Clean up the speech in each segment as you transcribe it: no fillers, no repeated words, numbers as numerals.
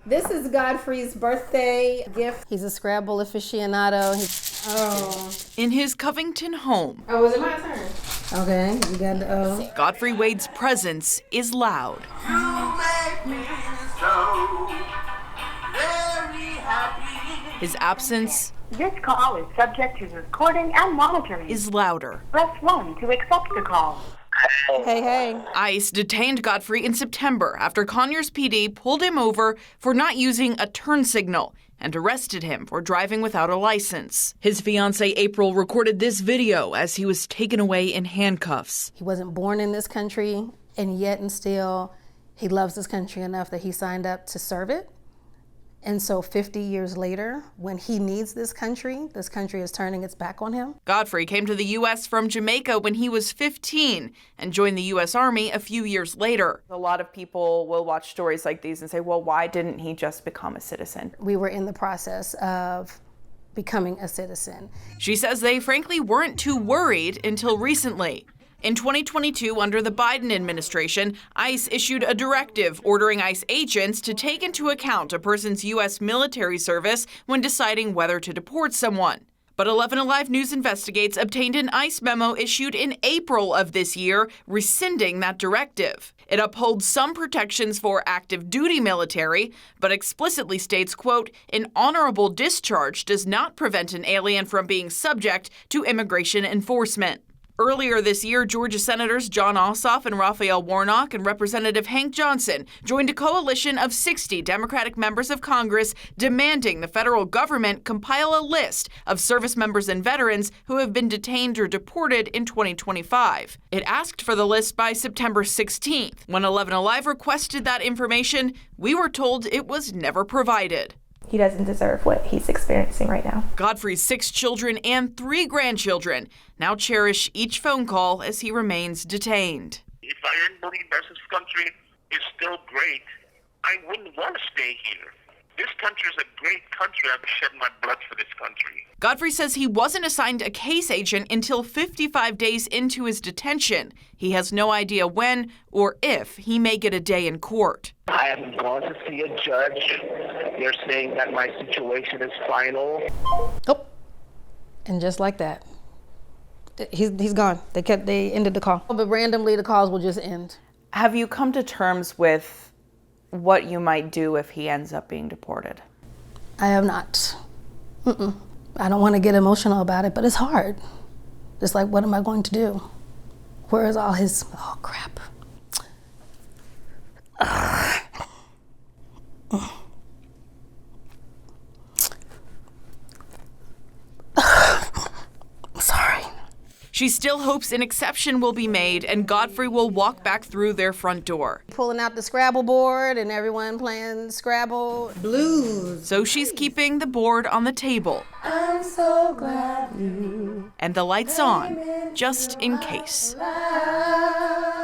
This is Godfrey's birthday gift. He's a Scrabble aficionado. In his Covington home. Oh, was it my turn? Okay, you got the O. Godfrey Wade's presence is loud. You make me so very happy. His absence This call is subject to recording and monitoring. is louder. Press 1 to accept the call. Hey. ICE detained Godfrey in September after Conyers PD pulled him over for not using a turn signal and arrested him for driving without a license. His fiancée April recorded this video as he was taken away in handcuffs. He wasn't born in this country, and yet and still, he loves this country enough that he signed up to serve it. And so 50 years later, when he needs this country is turning its back on him. Godfrey came to the U.S. from Jamaica when he was 15 and joined the U.S. Army a few years later. A lot of people will watch stories like these and say, well, why didn't he just become a citizen? We were in the process of becoming a citizen. She says they frankly weren't too worried until recently. In 2022, under the Biden administration, ICE issued a directive ordering ICE agents to take into account a person's U.S. military service when deciding whether to deport someone. But 11 Alive News Investigates obtained an ICE memo issued in April of this year, rescinding that directive. It upholds some protections for active duty military, but explicitly states, quote, an honorable discharge does not prevent an alien from being subject to immigration enforcement. Earlier this year, Georgia Senators John Ossoff and Raphael Warnock and Representative Hank Johnson joined a coalition of 60 Democratic members of Congress demanding the federal government compile a list of service members and veterans who have been detained or deported in 2025. It asked for the list by September 16th. When 11 Alive requested that information, we were told it was never provided. He doesn't deserve what he's experiencing right now. Godfrey's 6 children and 3 grandchildren now cherish each phone call as he remains detained. If I didn't believe that this country is still great, I wouldn't want to stay here. This country is a great country. I've shed my blood for this country. Godfrey says he wasn't assigned a case agent until 55 days into his detention. He has no idea when or if he may get a day in court. I haven't gone to see a judge. They're saying that my situation is final. Oh, and just like that, he's gone. They ended the call. But randomly, the calls will just end. Have you come to terms with what you might do if he ends up being deported? I have not. I don't want to get emotional about it, but it's hard. It's like, what am I going to do? Where is all his, oh crap. Sorry. She still hopes an exception will be made and Godfrey will walk back through their front door. Pulling out the Scrabble board and everyone playing Scrabble blues. So she's keeping the board on the table. I'm so glad you and the lights on, just in case.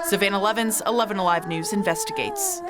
Savannah Levins, 11 Alive News Investigates.